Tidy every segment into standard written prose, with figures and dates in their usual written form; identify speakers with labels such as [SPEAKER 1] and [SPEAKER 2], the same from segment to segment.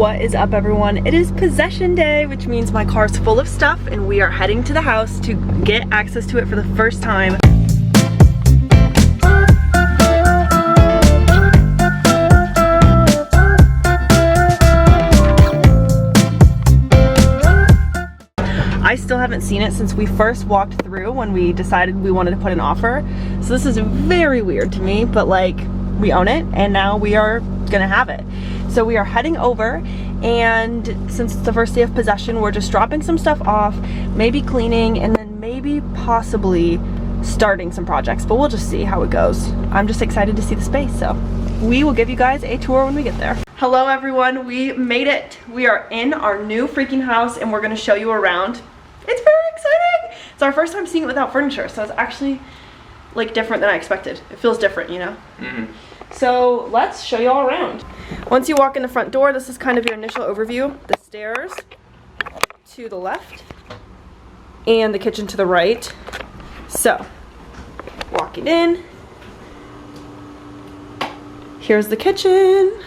[SPEAKER 1] What is up, everyone? It is possession day, which means my car's full of stuff and we are heading to the house to get access to it for the first time. I still haven't seen it since we first walked through when we decided we wanted to put an offer. So this is very weird to me, but like, we own it and now we are gonna have it. So we are heading over, and since it's the first day of possession, we're just dropping some stuff off, maybe cleaning, and then maybe possibly starting some projects, but we'll just see how it goes. I'm just excited to see the space, so we will give you guys a tour when we get there. Hello everyone, we made it. We are in our new freaking house and we're gonna show you around. It's very exciting. It's our first time seeing it without furniture, so it's actually like different than I expected. It feels different, you know? So let's show you all around. Once you walk in the front door, this is kind of your initial overview. The stairs to the left and the kitchen to the right. So walking in, here's the kitchen.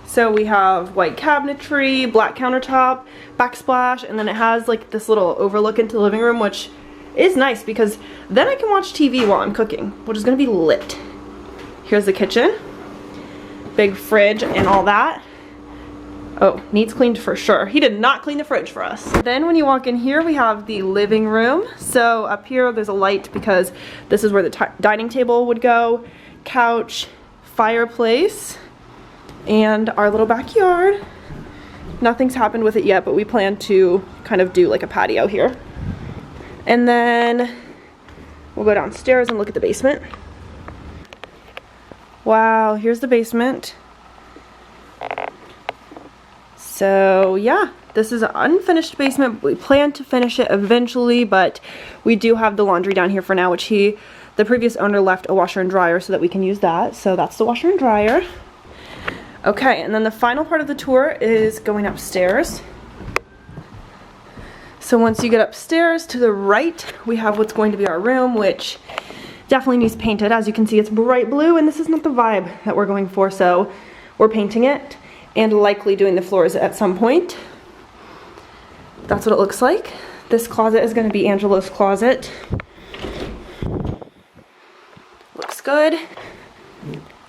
[SPEAKER 1] So we have white cabinetry, black countertop, backsplash, and then it has like this little overlook into the living room, which is nice because then I can watch TV while I'm cooking, which is gonna be lit. Here's the kitchen, big fridge and all that. Oh, needs cleaned for sure. He did not clean the fridge for us. Then when you walk in here, we have the living room. So up here, there's a light because this is where the dining table would go, couch, fireplace, and our little backyard. Nothing's happened with it yet, but we plan to kind of do like a patio here. And then we'll go downstairs and look at the basement. Wow, here's the basement. So yeah, this is an unfinished basement. We plan to finish it eventually, but we do have the laundry down here for now, which the previous owner left a washer and dryer so that we can use that. So that's the washer and dryer. Okay, and then the final part of the tour is going upstairs. So once you get upstairs to the right, we have what's going to be our room, which definitely needs painted. As you can see, it's bright blue, and this is not the vibe that we're going for, so we're painting it and likely doing the floors at some point. That's what it looks like. This closet is going to be Angelo's closet. Looks good.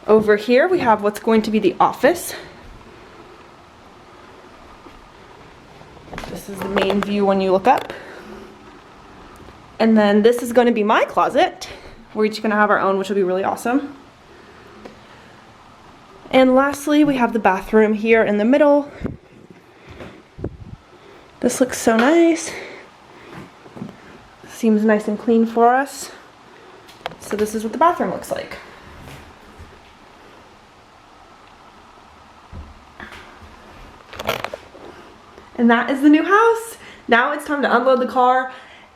[SPEAKER 1] Over here, we have what's going to be the office. This is the main view when you look up. And then this is going to be my closet. We're each going to have our own, which will be really awesome. And lastly, we have the bathroom here in the middle. This looks so nice. Seems nice and clean for us. So this is what the bathroom looks like. And that is the new house. Now it's time to unload the car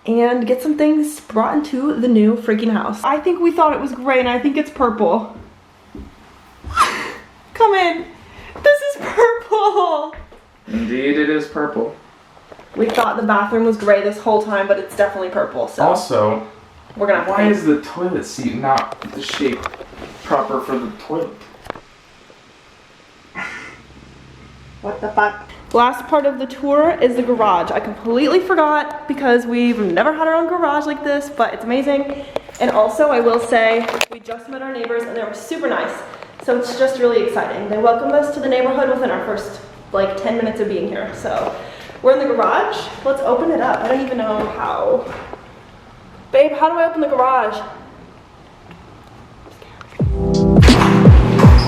[SPEAKER 1] and get some things brought into the new freaking house. I think we thought it was gray and I think it's purple. Come in. This is purple.
[SPEAKER 2] Indeed, it is purple.
[SPEAKER 1] We thought the bathroom was gray this whole time, but it's definitely purple. So
[SPEAKER 2] also,
[SPEAKER 1] we're gonna have to
[SPEAKER 2] why is the toilet seat not the shape proper for the toilet?
[SPEAKER 1] What the fuck? Last part of the tour is the garage. I completely forgot because we've never had our own garage like this, but it's amazing. And also, I will say, we just met our neighbors and they were super nice. So it's just really exciting. They welcomed us to the neighborhood within our first like 10 minutes of being here. So we're in the garage. Let's open it up. I don't even know how. Babe, how do I open the garage?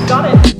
[SPEAKER 1] Got it.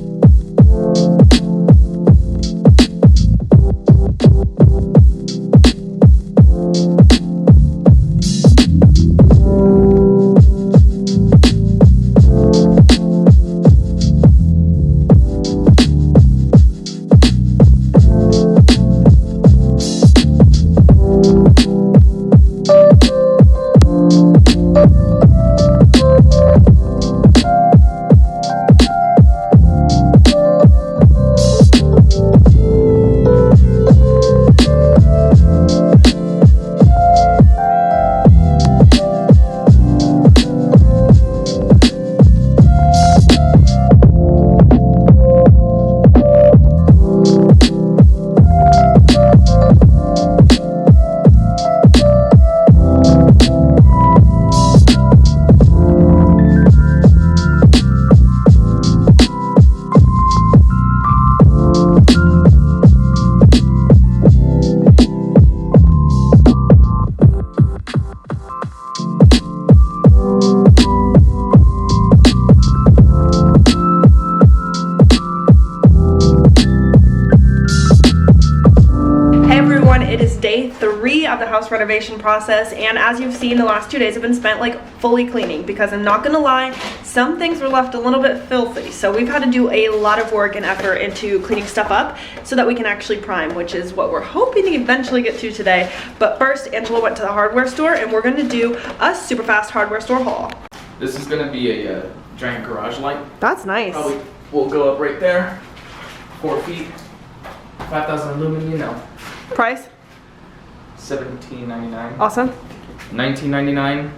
[SPEAKER 1] 3 of the house renovation process, and as you've seen, the last 2 days have been spent like fully cleaning, because I'm not gonna lie, some things were left a little bit filthy. So we've had to do a lot of work and effort into cleaning stuff up so that we can actually prime, which is what we're hoping to eventually get to today. But first, Angela went to the hardware store and we're gonna do a super fast hardware store haul.
[SPEAKER 2] This is gonna be a giant garage light.
[SPEAKER 1] That's nice.
[SPEAKER 2] Probably will go up right there. 4 feet, 5,000 lumen, you know.
[SPEAKER 1] Price?
[SPEAKER 2] $17.99.
[SPEAKER 1] Awesome.
[SPEAKER 2] $19.99.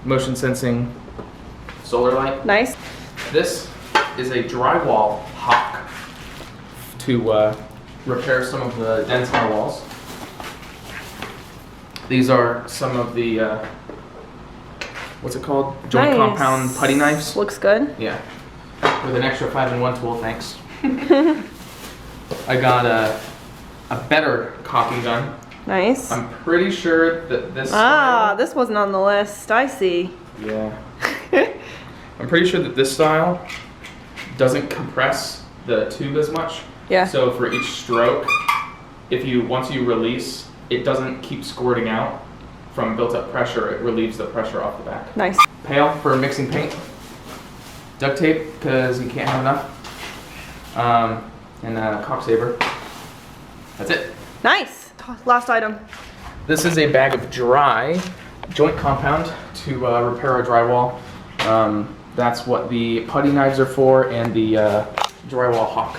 [SPEAKER 2] Motion sensing solar light.
[SPEAKER 1] Nice.
[SPEAKER 2] This is a drywall hawk to repair some of the dents in our walls. These are some of the what's it called? Joint
[SPEAKER 1] Nice.
[SPEAKER 2] compound putty knives.
[SPEAKER 1] Looks good.
[SPEAKER 2] Yeah, with an extra 5-in-1 tool. Thanks. I got a better caulking gun.
[SPEAKER 1] Nice.
[SPEAKER 2] I'm pretty sure that this.
[SPEAKER 1] This wasn't on the list. I see.
[SPEAKER 2] Yeah. I'm pretty sure that this style doesn't compress the tube as much.
[SPEAKER 1] Yeah.
[SPEAKER 2] So for each stroke, once you release, it doesn't keep squirting out from built up pressure. It relieves the pressure off the back.
[SPEAKER 1] Nice.
[SPEAKER 2] Pail for mixing paint. Duct tape, because you can't have enough. And a cock saver. That's it.
[SPEAKER 1] Nice. Last item.
[SPEAKER 2] This is a bag of dry joint compound to repair our drywall. That's what the putty knives are for, and the drywall hawk.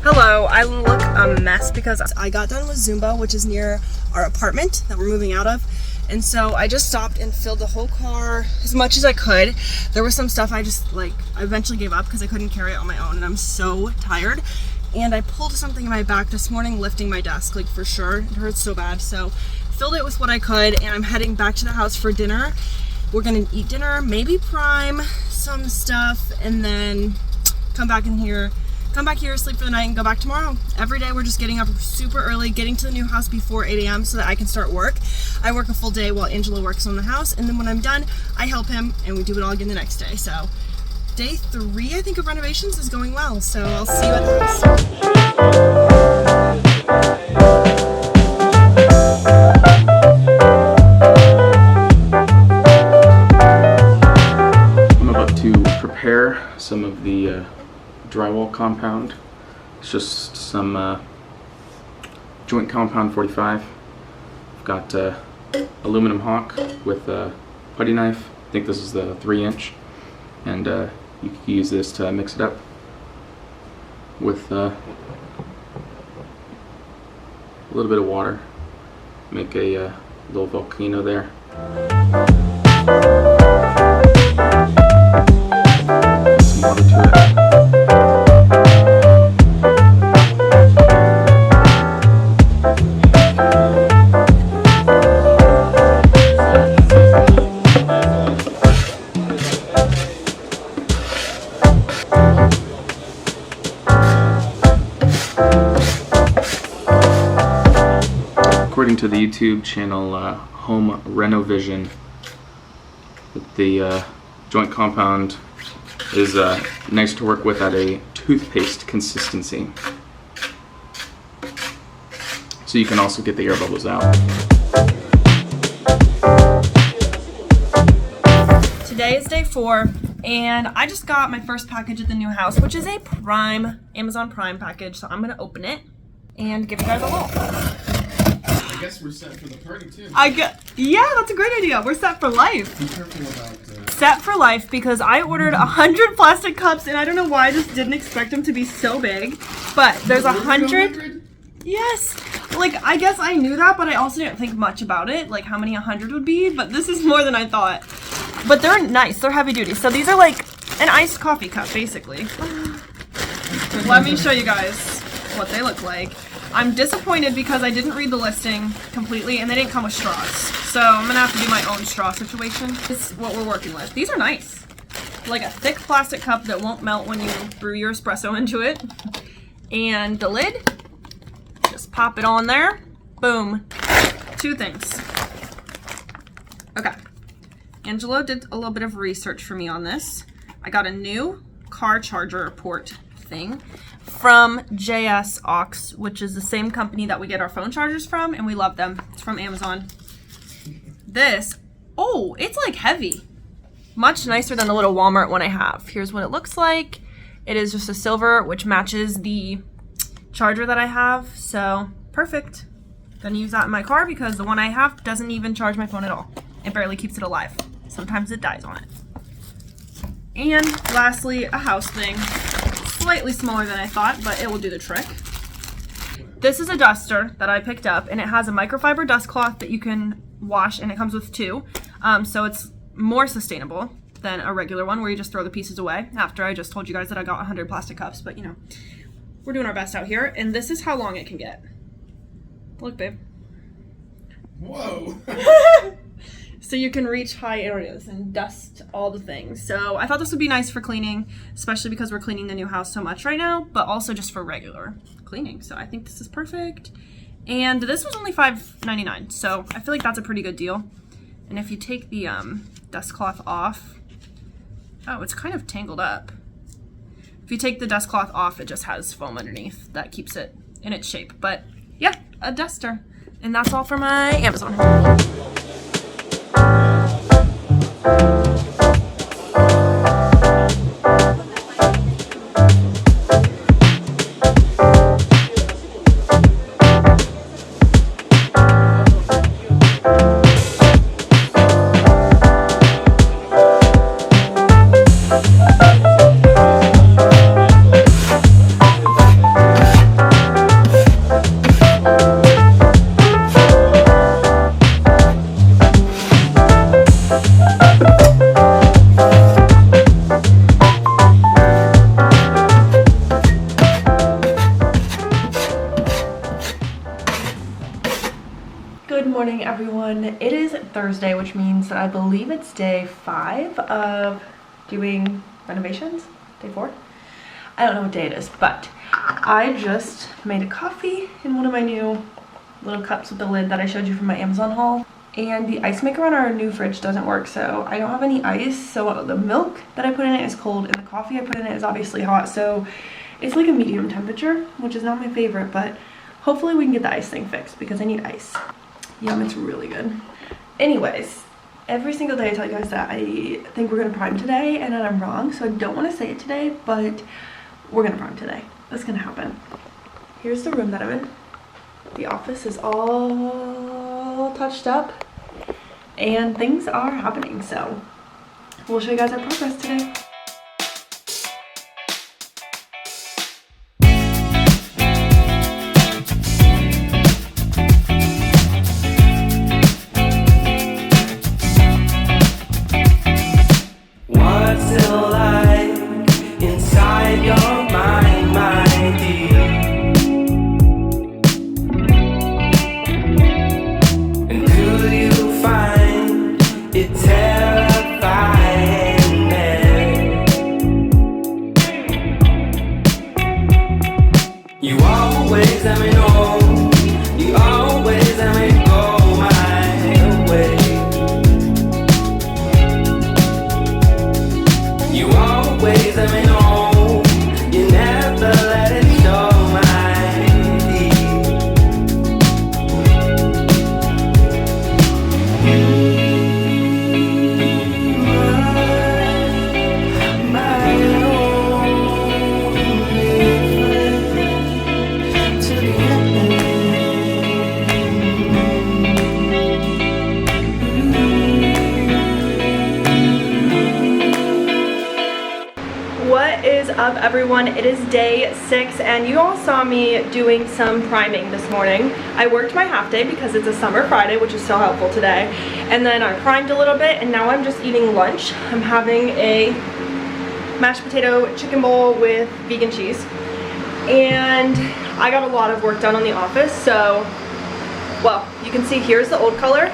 [SPEAKER 1] Hello, I look a mess because I got done with Zumba, which is near our apartment that we're moving out of. And so I just stopped and filled the whole car as much as I could. There was some stuff I eventually gave up because I couldn't carry it on my own, and I'm so tired. And I pulled something in my back this morning lifting my desk, like for sure. It hurts so bad. So filled it with what I could, and I'm heading back to the house for dinner. We're gonna eat dinner, maybe prime some stuff, and then come back here, sleep for the night, and go back tomorrow. Every day we're just getting up super early, getting to the new house before 8 a.m. so that I can start work. I work a full day while Angela works on the house, and then when I'm done, I help him, and we do it all again the next day. So day 3, I think, of renovations is going well. So I'll see you at the house.
[SPEAKER 2] I'm about to prepare some of the drywall compound. It's just some joint compound 45. I've got aluminum hawk with a putty knife. I think this is the 3-inch, and you can use this to mix it up with a little bit of water. Make a little volcano there. Some water to it. According to the YouTube channel Home Renovision, the joint compound is nice to work with at a toothpaste consistency. So you can also get the air bubbles out.
[SPEAKER 1] Today is day 4, and I just got my first package at the new house, which is a Amazon Prime package. So I'm gonna open it and give you guys a haul.
[SPEAKER 2] I guess we're set for the party too.
[SPEAKER 1] Yeah, that's a great idea. We're set for life.
[SPEAKER 2] Be careful about
[SPEAKER 1] Set for life, because I ordered 100 plastic cups, and I don't know why I just didn't expect them to be so big. But there's 100. Yes. Like, I guess I knew that, but I also didn't think much about it, like how many 100 would be. But this is more than I thought. But they're nice. They're heavy duty. So these are like an iced coffee cup, basically. Let me show you guys what they look like. I'm disappointed because I didn't read the listing completely, and they didn't come with straws. So I'm gonna have to do my own straw situation. This is what we're working with. These are nice. Like a thick plastic cup that won't melt when you brew your espresso into it. And the lid just pop it on there. Boom. 2 things. Okay. Angelo did a little bit of research for me on this. I got a new car charger port thing from xoxo, which is the same company that we get our phone chargers from, and we love them. It's from Amazon. This, oh, it's like heavy. Much nicer than the little Walmart one I have. Here's what it looks like. It is just a silver, which matches the charger that I have, so perfect. Gonna use that in my car because the one I have doesn't even charge my phone at all. It barely keeps it alive. Sometimes it dies on it. And lastly, a house thing. Slightly smaller than I thought, but it will do the trick. This is a duster that I picked up, and it has a microfiber dust cloth that you can wash, and it comes with 2. So it's more sustainable than a regular one where you just throw the pieces away after I just told you guys that I got 100 plastic cups, but you know, we're doing our best out here. And this is how long it can get. Look, babe.
[SPEAKER 3] Whoa.
[SPEAKER 1] So you can reach high areas and dust all the things. So I thought this would be nice for cleaning, especially because we're cleaning the new house so much right now, but also just for regular cleaning. So I think this is perfect. And this was only $5.99, so I feel like that's a pretty good deal. And if you take the dust cloth off, oh, it's kind of tangled up. If you take the dust cloth off, it just has foam underneath that keeps it in its shape. But yeah, a duster. And that's all for my Amazon haul. Good morning, everyone. It is Thursday, which means that I believe it's day 5 of doing renovations. Day 4? I don't know what day it is, but I just made a coffee in one of my new little cups with the lid that I showed you from my Amazon haul. And the ice maker on our new fridge doesn't work, so I don't have any ice. So the milk that I put in it is cold, and the coffee I put in it is obviously hot. So it's like a medium temperature, which is not my favorite, but hopefully we can get the ice thing fixed because I need ice. Yum, it's really good. Anyways, every single day I tell you guys that I think we're gonna prime today, and then I'm wrong, so I don't want to say it today, but we're gonna prime today. That's gonna happen. Here's the room that I'm in. The office is all touched up, and things are happening, so we'll show you guys our progress today. Up, everyone? It is day 6, and you all saw me doing some priming this morning. I worked my half day because it's a summer Friday, which is so helpful today, and then I primed a little bit, and now I'm just eating lunch. I'm having a mashed potato chicken bowl with vegan cheese, and I got a lot of work done on the office. So, well, you can see here's the old color,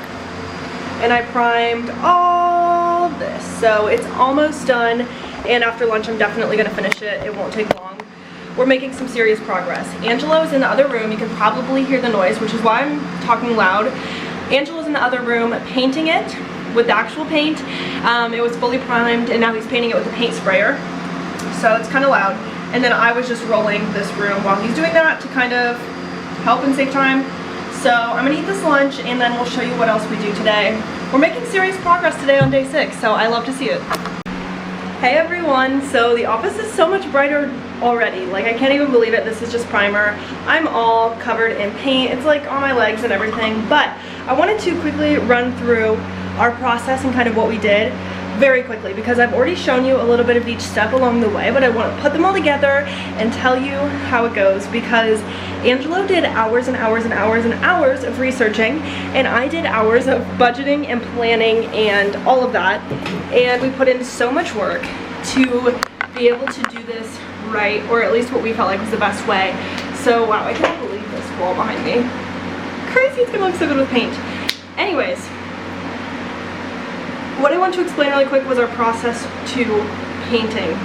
[SPEAKER 1] and I primed all this, so it's almost done. And after lunch, I'm definitely gonna finish it. It won't take long. we're making some serious progress. Angelo is in the other room. You can probably hear the noise, which is why I'm talking loud. Angelo's in the other room painting it with the actual paint. It was fully primed, and now he's painting it with the paint sprayer. So it's kind of loud. And then I was just rolling this room while he's doing that to kind of help and save time. So I'm gonna eat this lunch, and then we'll show you what else we do today. We're making serious progress today on day 6, so I love to see it. Hey everyone, so the office is so much brighter already. Like, I can't even believe it. This is just primer. I'm all covered in paint. It's like on my legs and everything, but I wanted to quickly run through our process and kind of what we did very quickly, because I've already shown you a little bit of each step along the way, but I want to put them all together and tell you how it goes, because Angelo did hours and hours and hours and hours of researching, and I did hours of budgeting and planning and all of that, and we put in so much work to be able to do this right, or at least what we felt like was the best way. So wow, I can't believe this wall behind me. Crazy, it's gonna look so good with paint. Anyways, what I want to explain really quick was our process to painting.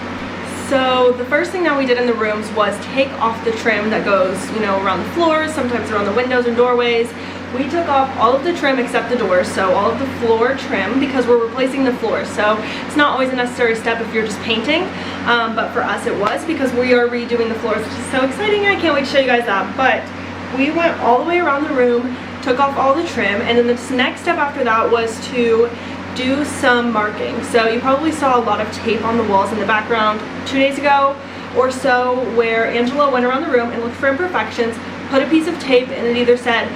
[SPEAKER 1] So the first thing that we did in the rooms was take off the trim that goes, you know, around the floors, sometimes around the windows and doorways. We took off all of the trim except the doors, so all of the floor trim, because we're replacing the floors. So it's not always a necessary step if you're just painting, but for us it was, because we are redoing the floors, which is so exciting. I can't wait to show you guys that. But we went all the way around the room, took off all the trim, and then the next step after that was to do some marking. So you probably saw a lot of tape on the walls in the background 2 days ago or so, where Angelo went around the room and looked for imperfections, put a piece of tape, and it either said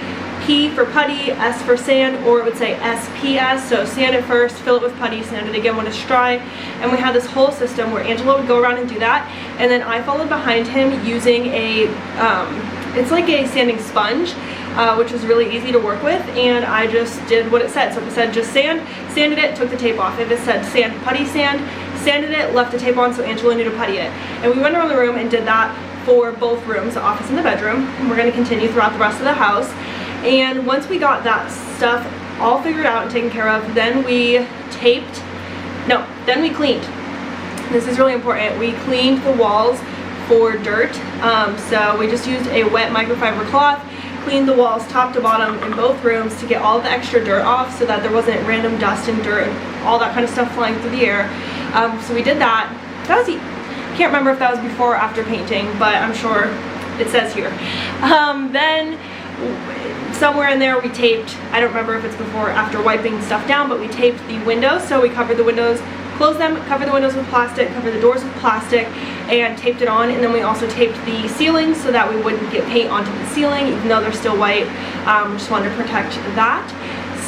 [SPEAKER 1] P for putty, S for sand, or it would say SPS, so sand it first, fill it with putty, sand it again when it's dry. And we had this whole system where Angelo would go around and do that, and then I followed behind him using a, it's like a sanding sponge, which was really easy to work with, and I just did what it said. So if it said just sand, sanded it, took the tape off. If it said sand, putty, sand, sanded it, left the tape on so Angelo knew to putty it. And we went around the room and did that for both rooms, the office and the bedroom, and we're going to continue throughout the rest of the house. And once we got that stuff all figured out and taken care of, then we then we cleaned. This is really important. We cleaned the walls for dirt. So we just used a wet microfiber cloth, cleaned the walls top to bottom in both rooms to get all the extra dirt off, so that there wasn't random dust and dirt and all that kind of stuff flying through the air. So we did that. That was, can't remember if that was before or after painting, but I'm sure it says here. Then somewhere in there we taped, I don't remember if it's before or after wiping stuff down, but we taped the windows. So we covered the windows, closed them, covered the windows with plastic, covered the doors with plastic, and taped it on. And then we also taped the ceiling so that we wouldn't get paint onto the ceiling, even though they're still white. Just wanted to protect that.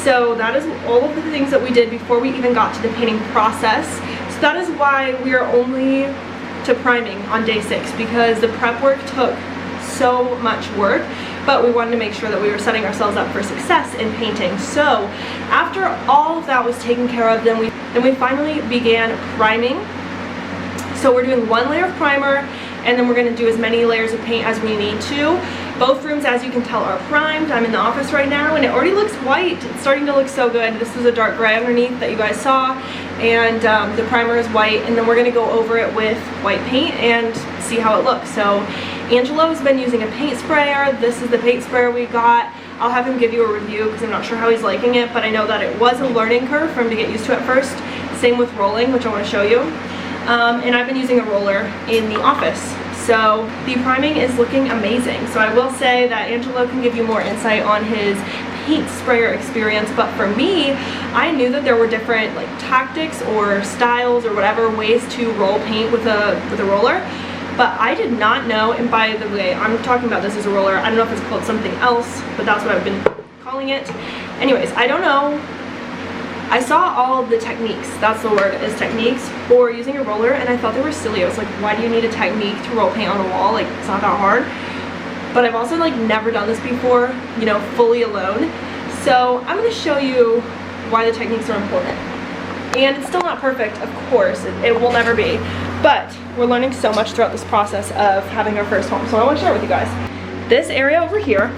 [SPEAKER 1] So that is all of the things that we did before we even got to the painting process. So that is why we are only to priming on day 6, because the prep work took so much work, but we wanted to make sure that we were setting ourselves up for success in painting. So after all of that was taken care of, then we finally began priming. So we're doing 1 layer of primer, and then we're going to do as many layers of paint as we need to. Both rooms, as you can tell, are primed. I'm in the office right now, and it already looks white. It's starting to look so good. This is a dark gray underneath that you guys saw, and the primer is white, and then we're going to go over it with white paint and see how it looks. So Angelo's been using a paint sprayer. This is the paint sprayer we got. I'll have him give you a review because I'm not sure how he's liking it, but I know that it was a learning curve for him to get used to at first. Same with rolling, which I want to show you. And I've been using a roller in the office. So the priming is looking amazing. So I will say that Angelo can give you more insight on his paint sprayer experience, but for me, I knew that there were different like tactics or styles or whatever ways to roll paint with a roller, but I did not know. And by the way, I'm talking about this as a roller. I don't know if it's called something else, but that's what I've been calling it. Anyways, I don't know. I saw all the techniques, that's the word, is techniques for using a roller, and I thought they were silly. I was like, why do you need a technique to roll paint on a wall? Like, it's not that hard. But I've also like never done this before, you know, fully alone. So I'm going to show you why the techniques are important. And it's still not perfect, of course, it will never be, but we're learning so much throughout this process of having our first home. So I want to share it with you guys. This area over here,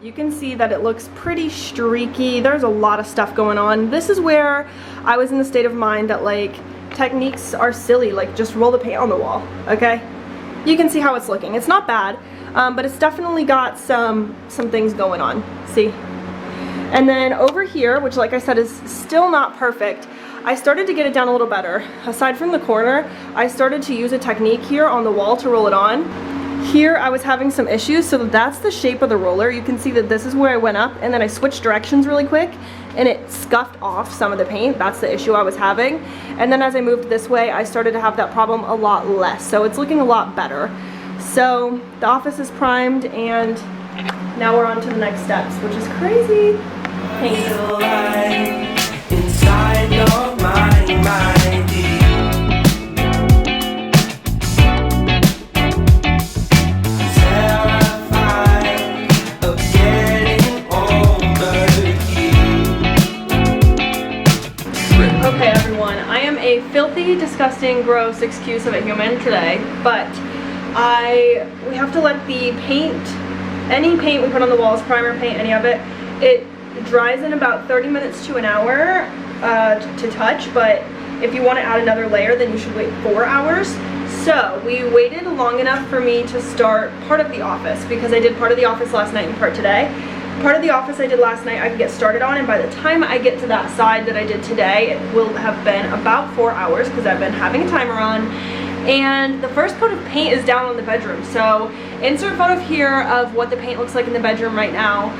[SPEAKER 1] you can see that it looks pretty streaky. There's a lot of stuff going on. This is where I was in the state of mind that like techniques are silly, like just roll the paint on the wall, okay? You can see how it's looking. It's not bad, but it's definitely got some things going on, see? And then over here, which like I said is still not perfect, I started to get it down a little better. Aside from the corner, I started to use a technique here on the wall to roll it on. Here I was having some issues, so that's the shape of the roller. You can see that this is where I went up, and then I switched directions really quick and it scuffed off some of the paint. That's the issue I was having. And then as I moved this way, I started to have that problem a lot less. So it's looking a lot better. So the office is primed, and now we're on to the next steps, which is crazy. Paint.
[SPEAKER 4] Inside your mind, my dear. Terrified of getting over you.
[SPEAKER 1] Okay everyone, I am a filthy, disgusting, gross excuse of a human today, but we have to let the paint, any paint we put on the walls, primer paint, any of it, it dries in about 30 minutes to an hour to touch, but if you want to add another layer, then you should wait 4 hours. So we waited long enough for me to start part of the office, because I did part of the office last night and part today. Part of the office I did last night I can get started on, and by the time I get to that side that I did today, it will have been about 4 hours because I've been having a timer on. And the first coat of paint is down on the bedroom, so insert photo here of what the paint looks like in the bedroom right now.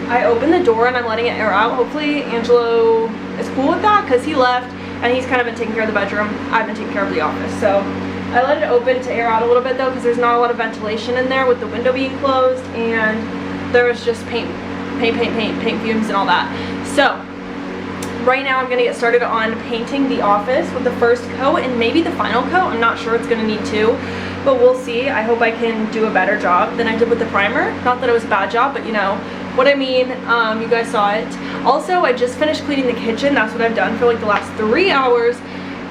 [SPEAKER 1] I opened the door and I'm letting it air out. Hopefully Angelo is cool with that, because he left and he's kind of been taking care of the bedroom. I've been taking care of the office, so I let it open to air out a little bit though, because there's not a lot of ventilation in there with the window being closed, and there was just paint fumes and all that. So right now I'm gonna get started on painting the office with the first coat and maybe the final coat. I'm not sure, it's gonna need 2, but we'll see. I hope I can do a better job than I did with the primer. Not that it was a bad job, but you know what I mean. You guys saw it. Also, I just finished cleaning the kitchen. That's what I've done for like the last 3 hours.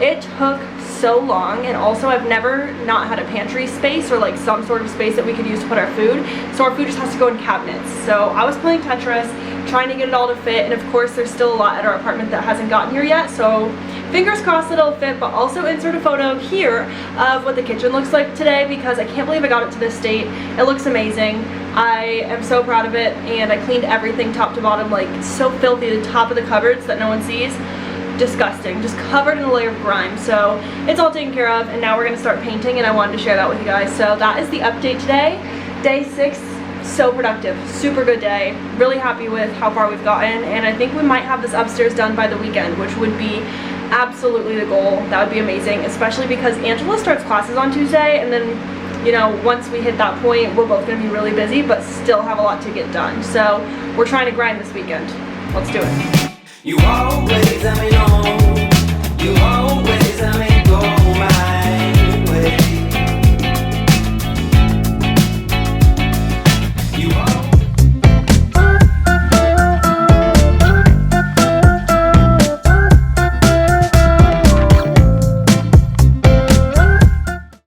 [SPEAKER 1] It took so long, and also I've never not had a pantry space or like some sort of space that we could use to put our food, so our food just has to go in cabinets. So I was playing Tetris, trying to get it all to fit, and of course there's still a lot at our apartment that hasn't gotten here yet, so fingers crossed that it'll fit. But also insert a photo here of what the kitchen looks like today, because I can't believe I got it to this state. It looks amazing. I am so proud of it, and I cleaned everything top to bottom. Like, it's so filthy, the top of the cupboards that no one sees. Disgusting, just covered in a layer of grime. So it's all taken care of, and now we're gonna start painting, and I wanted to share that with you guys. So that is the update today. Day 6, so productive, super good day. Really happy with how far we've gotten, and I think we might have this upstairs done by the weekend, which would be absolutely the goal. That would be amazing, especially because Angela starts classes on Tuesday, and then, you know, once we hit that point, we're both gonna be really busy, but still have a lot to get done. So we're trying to grind this weekend. Let's do it.
[SPEAKER 4] You always let me know. You always let me